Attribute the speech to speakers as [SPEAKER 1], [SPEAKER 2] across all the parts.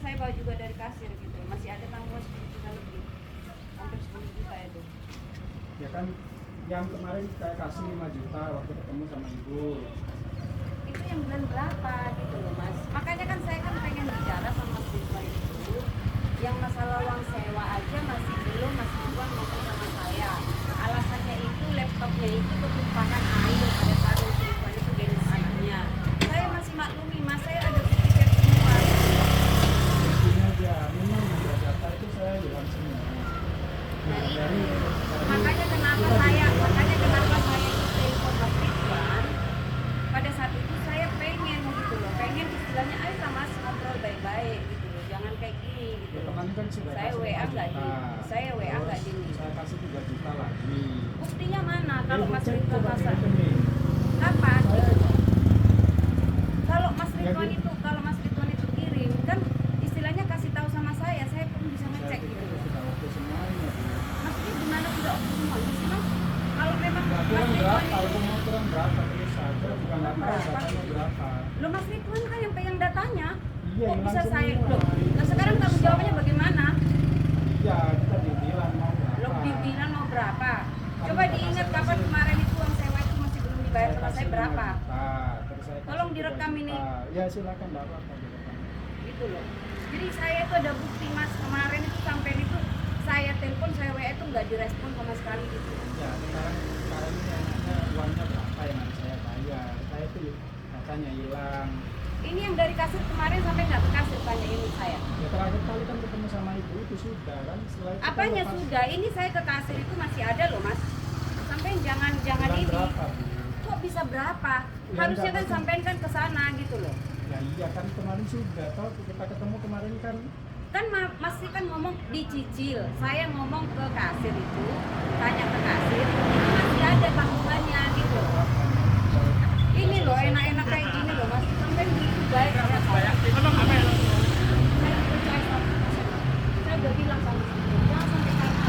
[SPEAKER 1] saya bawa juga dari kasir gitu, masih ada tanggungan 10 juta lebih, hampir 10 juta itu.
[SPEAKER 2] Ya kan yang kemarin saya kasih 5 juta waktu ketemu sama ibu.
[SPEAKER 1] Itu yang bulan berapa gitu loh mas, makanya kan saya kan pengen bicara sama Mas Ridwan itu yang masalah uang sewa aja masih belum Mas Ridwan ngomong sama saya. Alasannya itu laptopnya itu ketumpahan air pada saat Mas Ridwan itu gendong anaknya. Saya masih maklumi mas, saya ada pikir semua.
[SPEAKER 2] Ini aja, memang ada data itu saya hilang semua.
[SPEAKER 1] Nah itu, makanya kenapa saya itu telepon Mas Ridwan. Pada saat itu saya pengen gitu loh, pengen istilahnya ayo lah mas ngobrol baik-baik gitu loh, jangan kayak gini gitu
[SPEAKER 2] Ya,
[SPEAKER 1] loh.
[SPEAKER 2] kemarin kan sudah
[SPEAKER 1] Saya
[SPEAKER 2] kasih
[SPEAKER 1] WA
[SPEAKER 2] 5
[SPEAKER 1] nggak
[SPEAKER 2] juta.
[SPEAKER 1] di, saya WA nggak
[SPEAKER 2] Terus
[SPEAKER 1] di.
[SPEAKER 2] saya kasih 3 juta lagi.
[SPEAKER 1] Buktinya mana kalau
[SPEAKER 2] Ibu
[SPEAKER 1] Mas
[SPEAKER 2] cek
[SPEAKER 1] Ridwan
[SPEAKER 2] coba di
[SPEAKER 1] masa
[SPEAKER 2] rekening.
[SPEAKER 1] kapan?
[SPEAKER 2] Saya
[SPEAKER 1] Kalau Mas
[SPEAKER 2] Ya,
[SPEAKER 1] Ridwan
[SPEAKER 2] Bu.
[SPEAKER 1] itu kirim kan istilahnya kasih tahu sama saya pun bisa ngecek
[SPEAKER 2] pikir
[SPEAKER 1] gitu loh.
[SPEAKER 2] sudah oke semuanya. Bu.
[SPEAKER 1] Maksudnya gimana sudah oke semuanya sih mas? Kalau memang
[SPEAKER 2] Ya,
[SPEAKER 1] Mas
[SPEAKER 2] kurang
[SPEAKER 1] Ridwan
[SPEAKER 2] berapa?
[SPEAKER 1] itu
[SPEAKER 2] Kalau mau kurang berapa terus saja, bukan nggak tahu
[SPEAKER 1] Berapa?
[SPEAKER 2] datanya berapa.
[SPEAKER 1] lo Mas Ridwan kan yang pegang datanya.
[SPEAKER 2] Iya,
[SPEAKER 1] Kok
[SPEAKER 2] hilang
[SPEAKER 1] bisa saya
[SPEAKER 2] semua.
[SPEAKER 1] loh? Nah sekarang tanggung jawabnya bagaimana?
[SPEAKER 2] Iya, kita dibilang mau berapa.
[SPEAKER 1] Lo pimpinan mau berapa? Coba
[SPEAKER 2] Kita
[SPEAKER 1] diingat
[SPEAKER 2] kasih-
[SPEAKER 1] kapan kemarin itu uang sewa itu masih belum dibayar sama
[SPEAKER 2] kasih
[SPEAKER 1] saya
[SPEAKER 2] 5
[SPEAKER 1] berapa?
[SPEAKER 2] juta, terus saya
[SPEAKER 1] Tolong
[SPEAKER 2] kasih 3
[SPEAKER 1] direkam ini.
[SPEAKER 2] juta. Ya silakan, enggak apa-apa direkam.
[SPEAKER 1] Gitu loh. Jadi saya itu ada bukti mas, kemarin itu sampai itu saya telepon, saya WA itu nggak direspon sama sekali gitu.
[SPEAKER 2] Ya, sekarang ini anaknya uangnya berapa yang harus saya bayar. Saya itu datanya hilang.
[SPEAKER 1] Ini yang dari kasir kemarin sampai nggak ke kasir tanya ini saya.
[SPEAKER 2] Ya terakhir kali kan ketemu sama ibu itu sudah kan. Setelah itu kan
[SPEAKER 1] Apanya
[SPEAKER 2] lepas
[SPEAKER 1] sudah? Ini saya ke kasir itu masih ada loh mas. Sampai jangan
[SPEAKER 2] bulan
[SPEAKER 1] ini.
[SPEAKER 2] berapa, Bu?
[SPEAKER 1] Kok bisa berapa?
[SPEAKER 2] Ya,
[SPEAKER 1] Harusnya
[SPEAKER 2] enggak,
[SPEAKER 1] kan sampein kan ke sana gitu loh.
[SPEAKER 2] Ya iya kan kemarin sudah toh kita ketemu kemarin kan.
[SPEAKER 1] Kan masih kan ngomong dicicil. Saya ngomong ke kasir itu, tanya ke kasir, itu masih ada tanggungannya gitu loh. Ini loh enak-enak kayak gini loh mas. Sampai begitu baik sama saya. Saya percaya sama Mas. Saya udah bilang sama Mas, jangan sampai karena.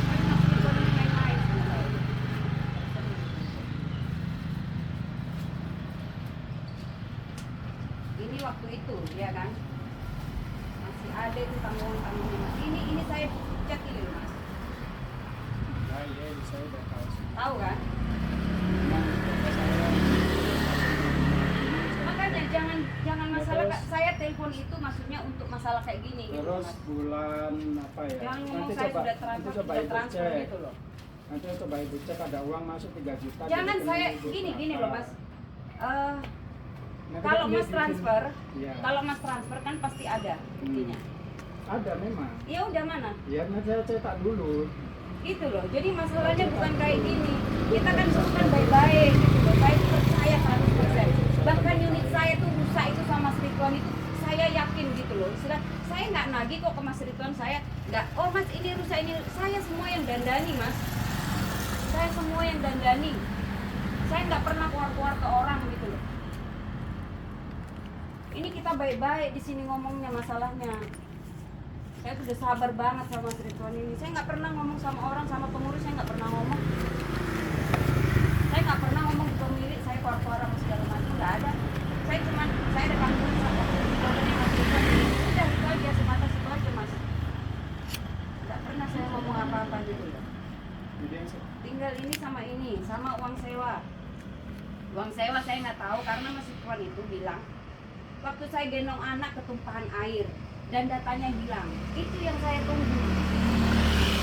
[SPEAKER 1] Kan Mas Ridwan ini main-main sama saya. Ini waktu itu ya kan masih ada itu tanggungan mas. Ini saya cek ini loh mas,
[SPEAKER 2] Ya iya saya udah tahu sih.
[SPEAKER 1] tahu kan?
[SPEAKER 2] Memang saya
[SPEAKER 1] Makanya jangan masalah saya telepon itu maksudnya untuk masalah kayak gini gitu
[SPEAKER 2] terus
[SPEAKER 1] mas.
[SPEAKER 2] bulan apa ya?
[SPEAKER 1] Jangan ngomong
[SPEAKER 2] Nanti
[SPEAKER 1] saya
[SPEAKER 2] coba
[SPEAKER 1] sudah
[SPEAKER 2] nanti
[SPEAKER 1] transfer,
[SPEAKER 2] coba
[SPEAKER 1] sudah
[SPEAKER 2] ibu
[SPEAKER 1] transfer
[SPEAKER 2] cek.
[SPEAKER 1] gitu loh.
[SPEAKER 2] Nanti coba ibu cek ada uang masuk 3 juta.
[SPEAKER 1] Jangan
[SPEAKER 2] di rekening
[SPEAKER 1] saya
[SPEAKER 2] ibu
[SPEAKER 1] gini
[SPEAKER 2] berapa.
[SPEAKER 1] loh mas.
[SPEAKER 2] Nanti
[SPEAKER 1] Kalau
[SPEAKER 2] kan
[SPEAKER 1] mas
[SPEAKER 2] dia
[SPEAKER 1] transfer,
[SPEAKER 2] Iya.
[SPEAKER 1] kalau mas transfer kan pasti ada buktinya.
[SPEAKER 2] Ada memang.
[SPEAKER 1] Ya udah mana?
[SPEAKER 2] Ya nanti saya cetak dulu.
[SPEAKER 1] Gitu loh. Jadi masalahnya bukan kayak gini. Kita kan semua kan baik-baik gitu loh. Saya percaya 100%. Bahkan unit saya tuh rusak itu sama Mas Ridwan itu saya yakin gitu loh. Saya nggak nagih kok ke Mas Ridwan, saya nggak. Oh Mas ini rusak ini. Saya semua yang dandani Mas. Saya semua yang dandani. Saya nggak pernah keluar-keluar ke orang gitu loh. Ini kita baik-baik di sini ngomongnya masalahnya. Saya tuh udah sabar banget sama Mas Ridwan ini. Saya nggak pernah ngomong sama orang, sama pengurus saya nggak pernah ngomong. Saya nggak pernah ngomong ke pemilik, saya keluar-keluar sama segala macam nggak ada. Saya ada tanggungan sama pemiliknya Mas Ridwan. Udah itu aja semata situ aja Mas. Nggak pernah saya ngomong apa-apa gitu loh.
[SPEAKER 2] Jadi yang
[SPEAKER 1] Tinggal ini, sama uang sewa. Uang sewa saya nggak tahu karena Mas Ridwan itu bilang waktu saya gendong anak ketumpahan air dan datanya hilang. Itu yang saya tunggu.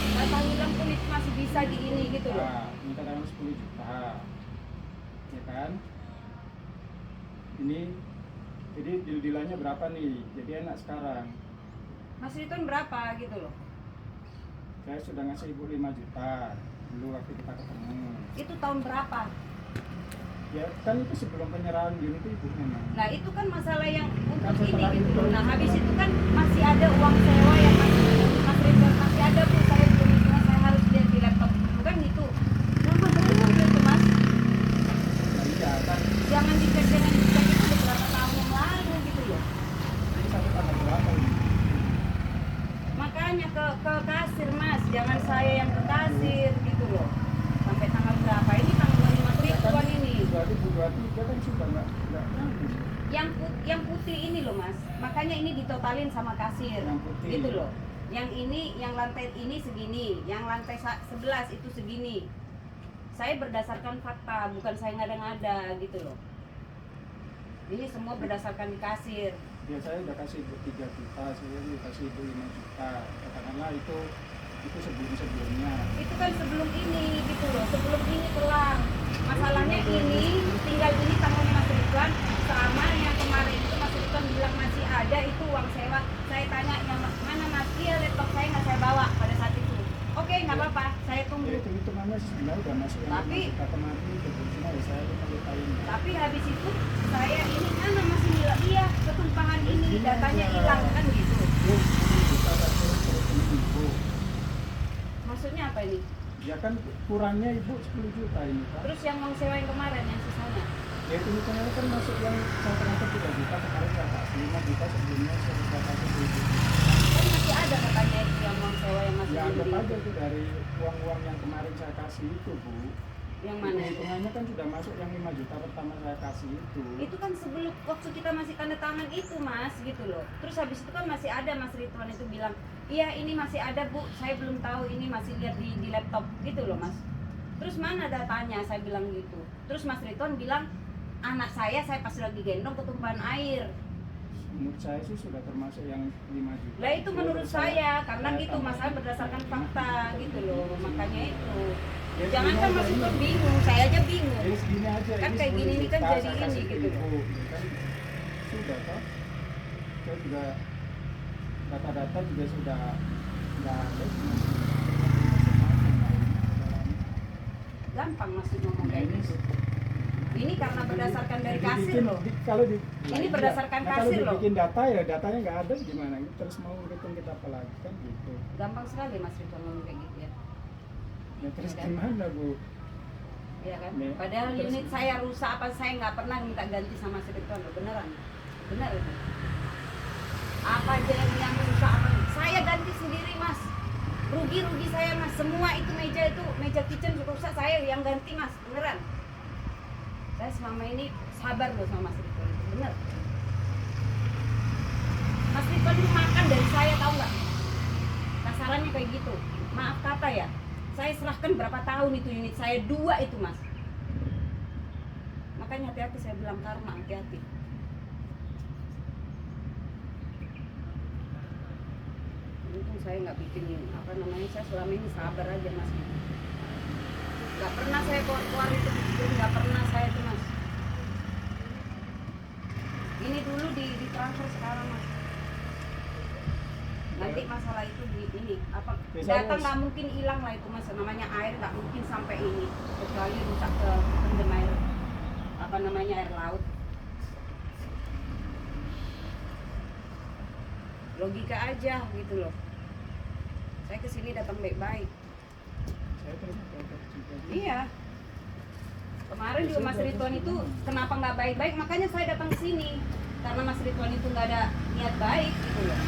[SPEAKER 1] Data hilang pun itu masih bisa di ini gitu loh.
[SPEAKER 2] minta dalam 10 juta. Ya kan? Ini jadi deal-dealannya berapa nih? Jadi enak sekarang.
[SPEAKER 1] Mas Ridwan berapa gitu loh.
[SPEAKER 2] Saya sudah ngasih ibu 5 juta dulu waktu kita ketemu.
[SPEAKER 1] Itu tahun berapa?
[SPEAKER 2] Ya kan itu sebelum penyerahan unit ibu memang.
[SPEAKER 1] Nah itu kan masalah yang
[SPEAKER 2] Kan
[SPEAKER 1] untuk ini
[SPEAKER 2] setelah
[SPEAKER 1] gitu
[SPEAKER 2] itu-
[SPEAKER 1] loh. Nah habis itu kan masih ada uang sewa yang Mas Ridwan masih ada tuh, saya belum hitungan, saya harus lihat di laptop. Bukan gitu. Kenapa betul gitu Mas?
[SPEAKER 2] Nah, iya kan.
[SPEAKER 1] Jangan dicek itu udah berapa tahun yang lalu gitu loh.
[SPEAKER 2] Ini sampai tanggal berapa ini?
[SPEAKER 1] Makanya ke kasir Mas, jangan saya yang ke kasir gitu loh. Sampai tanggal berapa? Ini tanggal Mas Ridwan ini.
[SPEAKER 2] Berarti 123 kan sudah nggak bagus.
[SPEAKER 1] Yang putih ini loh mas, makanya ini ditotalin sama kasir.
[SPEAKER 2] Yang putih.
[SPEAKER 1] Gitu loh. Yang ini, yang lantai ini segini, yang lantai 11 itu segini. Saya berdasarkan fakta, bukan saya ngada-ngada gitu loh. Ini semua berdasarkan di kasir.
[SPEAKER 2] Ya saya udah kasih Ibu 3 juta, saya kasih Ibu 5 juta. Katakanlah itu sebelum-sebelumnya.
[SPEAKER 1] Itu kan sebelum ini gitu loh, sebelum ini kelar. Masalahnya ini, tinggal ini tanggungan Mas Ridwan, sama yang kemarin itu Mas Ridwan bilang masih ada itu uang sewa. Saya tanya yang mana mas, iya laptop saya nggak saya bawa pada saat itu. Oke, nggak apa-apa, saya tunggu.
[SPEAKER 2] Ya, itu hitungannya sebenarnya udah masuk yang
[SPEAKER 1] Tapi-
[SPEAKER 2] 5 juta kemarin itu, cuma ya saya lupain.
[SPEAKER 1] Tapi habis itu saya ini kan masih bilang iya ketumpahan ini datanya hilang kan gitu.
[SPEAKER 2] Bu, 10 juta satu rekening Ibu.
[SPEAKER 1] Maksudnya apa ini?
[SPEAKER 2] Ya kan kurangnya Ibu 10 juta ini kan.
[SPEAKER 1] Terus yang uang sewa yang kemarin yang sisanya?
[SPEAKER 2] Ya itu hitungannya kan masuk yang saya transfer 3 juta, sekarang saya kasih 5 juta, sebelumnya saya kasih 10 juta.
[SPEAKER 1] Kan masih ada katanya itu yang uang sewa yang masih
[SPEAKER 2] Ya
[SPEAKER 1] belum
[SPEAKER 2] anggap
[SPEAKER 1] di-
[SPEAKER 2] aja itu dari uang-uang yang kemarin saya kasih itu Bu.
[SPEAKER 1] Yang mana?
[SPEAKER 2] Hitungannya kan sudah masuk yang 5 juta pertama saya kasih itu.
[SPEAKER 1] Itu kan sebelum waktu kita masih tanda tangan itu mas gitu loh. Terus habis itu kan masih ada Mas Ridwan itu bilang iya ini masih ada bu, saya belum tahu ini masih lihat di laptop gitu loh mas. Terus mana datanya, saya bilang gitu. Terus Mas Ridwan bilang anak saya pas lagi gendong ketumpahan air.
[SPEAKER 2] Menurut saya sih sudah termasuk yang 5 juta.
[SPEAKER 1] Lah itu menurut saya karena
[SPEAKER 2] saya
[SPEAKER 1] gitu
[SPEAKER 2] tambah
[SPEAKER 1] masalah
[SPEAKER 2] 5
[SPEAKER 1] berdasarkan
[SPEAKER 2] juta.
[SPEAKER 1] fakta gitu loh. Makanya itu
[SPEAKER 2] Ya,
[SPEAKER 1] jangan kan
[SPEAKER 2] segini
[SPEAKER 1] Mas
[SPEAKER 2] aja
[SPEAKER 1] Ridwan
[SPEAKER 2] ini.
[SPEAKER 1] bingung, saya aja bingung.
[SPEAKER 2] Ya segini aja.
[SPEAKER 1] Kan
[SPEAKER 2] ini
[SPEAKER 1] kayak
[SPEAKER 2] 10
[SPEAKER 1] gini ini kan
[SPEAKER 2] juta
[SPEAKER 1] jadi
[SPEAKER 2] saya
[SPEAKER 1] ini
[SPEAKER 2] kasih ke
[SPEAKER 1] gitu.
[SPEAKER 2] Ibu. Ya kan sudah toh. Saya juga data-data juga sudah nggak ada.
[SPEAKER 1] Gampang Mas ngomong
[SPEAKER 2] Nah,
[SPEAKER 1] kayak
[SPEAKER 2] ini
[SPEAKER 1] gitu. Ini karena berdasarkan dari kasir.
[SPEAKER 2] dibikin loh, kalau di
[SPEAKER 1] Ini
[SPEAKER 2] iya.
[SPEAKER 1] berdasarkan
[SPEAKER 2] Nah,
[SPEAKER 1] kasir
[SPEAKER 2] kalau
[SPEAKER 1] loh.
[SPEAKER 2] dibikin data ya datanya nggak ada gimana? Terus mau ngitung kita apa lagi kan gitu.
[SPEAKER 1] Gampang sekali Mas Ridwan ngomong kayak gitu ya.
[SPEAKER 2] Ya terus
[SPEAKER 1] Ya kan?
[SPEAKER 2] gimana Bu?
[SPEAKER 1] Iya kan?
[SPEAKER 2] Nih,
[SPEAKER 1] Padahal
[SPEAKER 2] terus-
[SPEAKER 1] unit saya rusak apa saya nggak pernah minta ganti sama Mas Ridwan loh, beneran. Benar itu. Apa aja yang rusak apa? Saya ganti sendiri Mas. Rugi saya Mas. Semua itu meja kitchen rusak saya yang ganti Mas, beneran. Saya selama ini sabar loh sama Mas Ridwan itu, bener. Mas Ridwan itu makan dari saya tahu nggak? Kasarannya kayak gitu. Maaf kata ya. Saya serahkan berapa tahun itu unit saya 2 itu Mas. Makanya hati-hati saya bilang karma, hati-hati. Untung saya nggak bikin apa namanya, saya selama ini sabar aja Mas. Nggak pernah saya keluar itu bikin, nggak pernah saya itu Mas. Ini dulu di transfer sekarang Mas. Nanti masalah itu di ini apa
[SPEAKER 2] Ya,
[SPEAKER 1] data
[SPEAKER 2] saya-
[SPEAKER 1] nggak mungkin hilang lah itu Mas, namanya air nggak mungkin sampai ini kecuali rusak ke pendem air apa namanya air laut. Logika aja gitu loh. Saya kesini datang baik-baik.
[SPEAKER 2] Saya terus dapat juga.
[SPEAKER 1] Iya. Kemarin juga Mas Ridwan itu kenapa nggak baik-baik, makanya saya datang ke sini karena Mas Ridwan itu nggak ada niat baik gitu loh.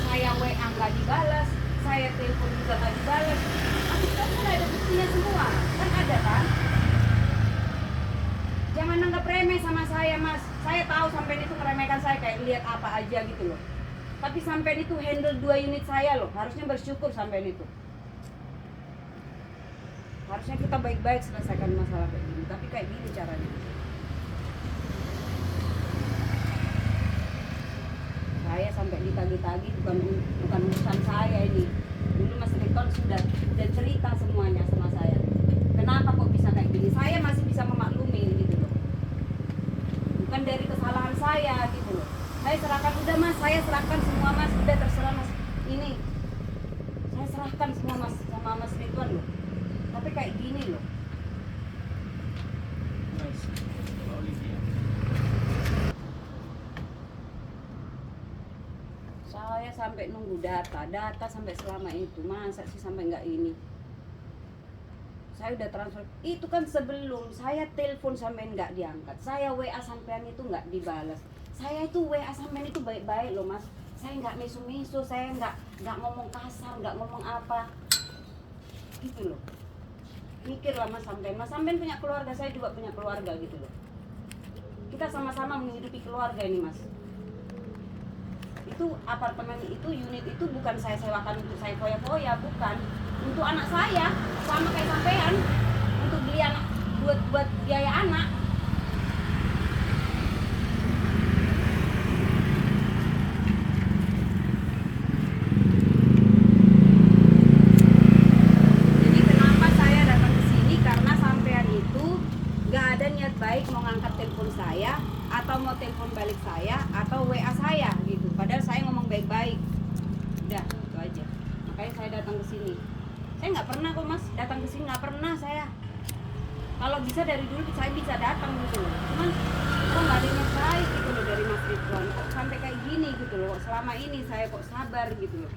[SPEAKER 1] Saya WA nggak dibalas, saya telepon juga nggak dibalas. Mas Ridwan kan ada buktinya semua, kan ada kan? Jangan nanggap remeh sama saya Mas. Saya tahu sampean itu meremehkan saya kayak lihat apa aja gitu loh. Tapi sampean itu handle 2 unit saya loh, harusnya bersyukur sampean itu. Harusnya kita baik-baik selesaikan masalah kayak gini, tapi kayak gini caranya. Saya sampai ditagi-tagi bukan urusan saya ini. Dulu Mas Ridwan sudah cerita semuanya sama saya. Kenapa kok bisa kayak gini? Saya masih bisa memaklumi gitu loh. Bukan dari kesalahan saya gitu loh. Saya serahkan udah Mas, saya serahkan semua Mas, udah terserah Mas. Ini saya serahkan semua Mas sama Mas Ridwan loh. Tapi kayak gini loh.
[SPEAKER 2] Mas, kalau Olivia.
[SPEAKER 1] Saya sampai nunggu data sampai selama itu, masa sih sampai nggak ini? Saya udah transfer, itu kan sebelum saya telepon sampai nggak diangkat, saya WA sampean itu nggak dibalas. Saya itu WA sampean itu baik-baik loh Mas. Saya nggak misu-misu, saya nggak ngomong kasar, nggak ngomong apa, gitu loh. mikirlah Mas Samben punya keluarga, saya juga punya keluarga gitu loh. Kita sama-sama menghidupi keluarga ini Mas. Itu apartemen itu, unit itu bukan saya sewakan untuk saya foya-foya, bukan. Untuk anak saya, sama kayak sampean, untuk beli anak, buat biaya anak. Jadi kenapa saya datang ke sini, karena sampean itu gak ada niat baik mau ngangkat telepon saya, atau mau telepon balik saya, atau WA saya gitu. Padahal saya ngomong baik-baik. Udah, itu aja. Makanya saya datang ke sini. Saya nggak pernah kok Mas datang ke sini, nggak pernah saya. Kalau bisa dari dulu saya bisa datang gitu loh. Cuman kok nggak ada niat baik gitu loh dari Mas Ridwan. Kok sampai kayak gini gitu loh. Selama ini saya kok sabar gitu loh.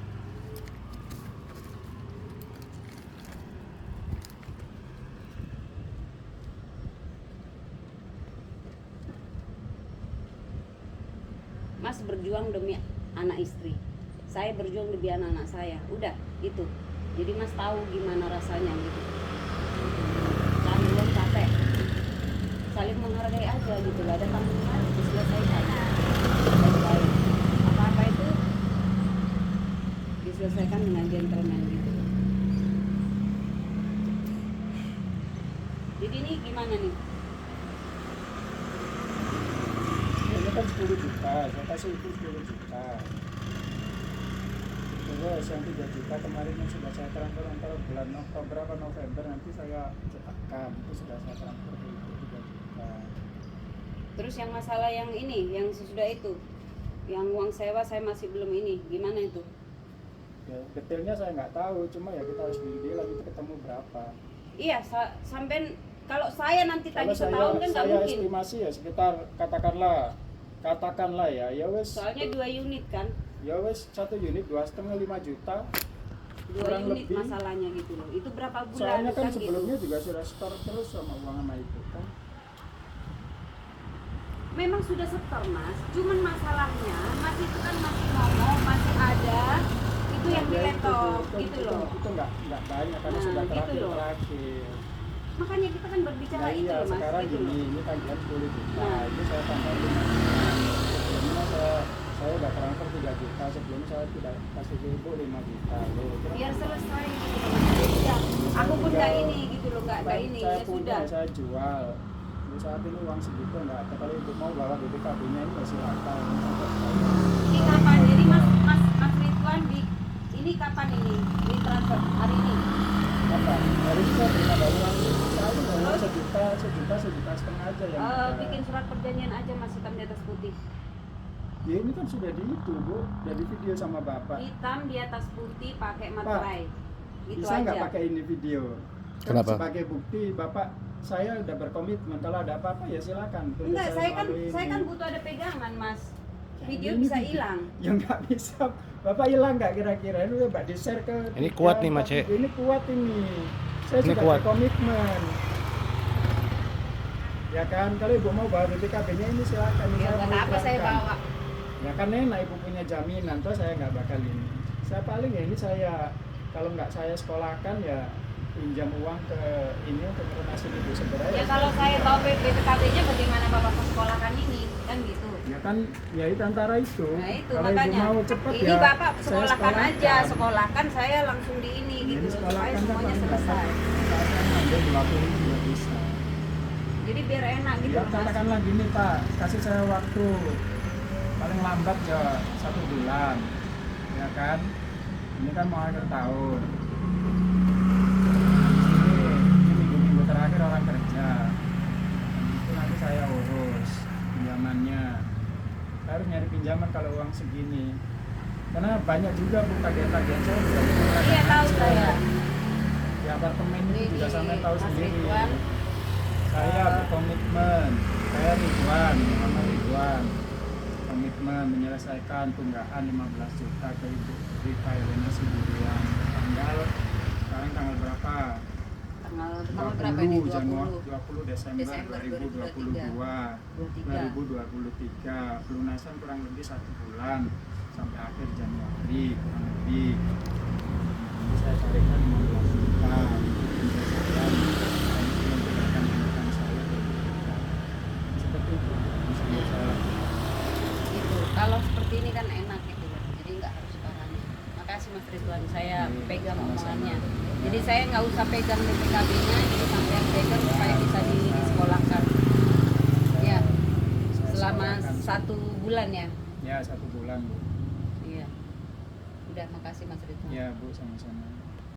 [SPEAKER 1] Mas berjuang demi anak istri, saya berjuang demi anak-anak saya. Udah itu. Jadi Mas tahu gimana rasanya gitu. Jangan belum capek. Saling menghargai aja gitu. Gak ada tanggungan, diselesaikan. Baik-baik. Apa-apa itu diselesaikan dengan gentleman gitu. Jadi ini gimana nih?
[SPEAKER 2] Ini kan 10 juta, saya kasih itu 10 juta. Terus yang 3 juta kemarin yang sudah saya transfer antara bulan Oktober atau November, nanti saya cetakkan, itu sudah saya transfer itu 3 juta.
[SPEAKER 1] Terus yang masalah yang ini, yang sesudah itu, yang uang sewa saya masih belum ini, gimana itu?
[SPEAKER 2] Ya, detailnya saya nggak tahu, cuma ya kita harus beli lagi itu ketemu berapa.
[SPEAKER 1] Iya, sampai kalau saya nanti
[SPEAKER 2] Kalau
[SPEAKER 1] tadi setahun kan nggak
[SPEAKER 2] saya
[SPEAKER 1] mungkin.
[SPEAKER 2] estimasi ya sekitar katakanlah ya wes.
[SPEAKER 1] Soalnya 2 unit kan,
[SPEAKER 2] Ya wes 1 unit 2,5 5 juta.
[SPEAKER 1] 2
[SPEAKER 2] kurang
[SPEAKER 1] unit
[SPEAKER 2] lebih.
[SPEAKER 1] masalahnya gitu loh. Itu berapa bulan
[SPEAKER 2] Soalnya kan
[SPEAKER 1] gitu.
[SPEAKER 2] sebelumnya juga sudah store terus sama uang sama itu kan.
[SPEAKER 1] Memang sudah setor Mas, cuman masalahnya Mas itu kan masih ngomong, masih ada itu yang di
[SPEAKER 2] Ya,
[SPEAKER 1] laptop gitu loh.
[SPEAKER 2] Itu nggak banyak karena
[SPEAKER 1] Nah,
[SPEAKER 2] sudah
[SPEAKER 1] gitu
[SPEAKER 2] terakhir.
[SPEAKER 1] loh. Makanya kita kan berbicara
[SPEAKER 2] Nah
[SPEAKER 1] itu
[SPEAKER 2] iya
[SPEAKER 1] loh Mas,
[SPEAKER 2] sekarang
[SPEAKER 1] gitu
[SPEAKER 2] gini,
[SPEAKER 1] loh.
[SPEAKER 2] ini tagihan 10 juta,
[SPEAKER 1] Nah.
[SPEAKER 2] itu saya tambahin. Sebelumnya saya udah transfer 3 juta, sebelumnya saya tidak kasih ke ibu 5 juta. Loh,
[SPEAKER 1] Biar selesai gitu loh Mas. Ya, aku pun nggak ini gitu loh, nggak ini
[SPEAKER 2] saya
[SPEAKER 1] ya
[SPEAKER 2] punya,
[SPEAKER 1] sudah.
[SPEAKER 2] saya jual. Di saat ini uang segitu nggak ada. Kalau ibu mau bawa BPKB-nya ini ya silakan.
[SPEAKER 1] Ini kapan? Jadi Mas Ridwan ini kapan ini? Di transfer hari ini.
[SPEAKER 2] Apa? Hari ini saya terima dari uang saya itu bawa sejuta setengah aja yang ada.
[SPEAKER 1] Bikin surat perjanjian aja Mas, hitam di atas putih.
[SPEAKER 2] Ya ini kan sudah di itu bu, udah di video sama bapak.
[SPEAKER 1] Hitam di atas putih pakai materai. Gitu
[SPEAKER 2] Bisa nggak
[SPEAKER 1] aja.
[SPEAKER 2] pakai ini video? Kan
[SPEAKER 3] Kenapa?
[SPEAKER 2] sebagai bukti bapak saya udah berkomitmen, kalau ada apa-apa ya silakan. Tulis
[SPEAKER 1] Enggak, saya
[SPEAKER 2] melalui
[SPEAKER 1] kan
[SPEAKER 2] ini.
[SPEAKER 1] butuh ada pegangan Mas.
[SPEAKER 2] Ya,
[SPEAKER 1] Video
[SPEAKER 2] ini
[SPEAKER 1] bisa
[SPEAKER 2] video.
[SPEAKER 1] hilang.
[SPEAKER 2] Ya nggak bisa. Bapak hilang nggak kira-kira? Ini udah Mbak di-share ke
[SPEAKER 3] Ini kuat nih, Mas, Cek.
[SPEAKER 2] Ini kuat ini. Saya
[SPEAKER 3] Ini
[SPEAKER 2] sudah
[SPEAKER 3] kuat.
[SPEAKER 2] berkomitmen. Ya kan, kalau ibu mau bawa BPKB-nya ini silakan. Ini
[SPEAKER 1] Ya
[SPEAKER 2] saya
[SPEAKER 1] buat
[SPEAKER 2] mau
[SPEAKER 1] apa saya
[SPEAKER 2] iklankan.
[SPEAKER 1] bawa?
[SPEAKER 2] Ya kan enak ibu punya jaminan, toh saya nggak bakal ini. Saya paling ya ini saya kalau nggak saya sekolahkan ya pinjam uang ke ini untuk melunasi ibu sebenarnya.
[SPEAKER 1] Ya kalau saya bawa BPKB-nya bagaimana Bapak sekolahkan ini? Kan gitu.
[SPEAKER 2] Ya kan ya itu antara itu.
[SPEAKER 1] Nah itu
[SPEAKER 2] kalau
[SPEAKER 1] makanya.
[SPEAKER 2] ibu mau cepat
[SPEAKER 1] Ini
[SPEAKER 2] ya
[SPEAKER 1] Bapak
[SPEAKER 2] saya
[SPEAKER 1] sekolahkan aja, sekolahkan saya langsung di ini
[SPEAKER 2] Ini
[SPEAKER 1] gitu supaya
[SPEAKER 2] sekolahkan kan
[SPEAKER 1] semuanya selesai.
[SPEAKER 2] Ada 20 juga bisa.
[SPEAKER 1] Jadi biar enak gitu
[SPEAKER 2] Ya
[SPEAKER 1] Mas.
[SPEAKER 2] katakanlah gini Pak, kasih saya waktu paling lambat ya 1 bulan, ya kan? Ini kan mau akhir tahun. Ini minggu-minggu terakhir orang kerja. Itu nanti saya urus pinjamannya. Saya harus nyari pinjaman kalau uang segini. Karena banyak juga bu tagihan-tagihan saya juga bukan
[SPEAKER 1] Iya tahu
[SPEAKER 2] kecil.
[SPEAKER 1] saya.
[SPEAKER 2] Di apartemen itu juga sampai tahu
[SPEAKER 1] Mas
[SPEAKER 2] sendiri.
[SPEAKER 1] Ridwan.
[SPEAKER 2] Saya berkomitmen, saya Ridwan, Muhammad Ridwan, komitmen menyelesaikan tunggakan 15 juta ke Ibu Rita Elena Siburian. Sekarang tanggal berapa?
[SPEAKER 1] Tanggal berapa ini?
[SPEAKER 2] 20 Januari 20 Desember
[SPEAKER 1] Desember
[SPEAKER 2] 2022. 2023. Pelunasan kurang lebih 1 bulan sampai akhir Januari kurang lebih. Jadi saya carikan 15 juta untuk menyelesaikan
[SPEAKER 1] enak gitu loh. Jadi nggak harus sekarangnya. Makasih Mas Ridwan, saya
[SPEAKER 2] Iya,
[SPEAKER 1] pegang
[SPEAKER 2] sama-sama.
[SPEAKER 1] omongannya.
[SPEAKER 2] Ya.
[SPEAKER 1] Jadi saya nggak usah pegang BPKB-nya, jadi sampai pegang supaya bisa disekolahkan. Ya,
[SPEAKER 2] Saya
[SPEAKER 1] selama
[SPEAKER 2] sekolahkan.
[SPEAKER 1] 1 bulan ya.
[SPEAKER 2] Ya 1 bulan Bu.
[SPEAKER 1] Iya. Udah, makasih Mas Ridwan.
[SPEAKER 2] Ya Bu, sama-sama.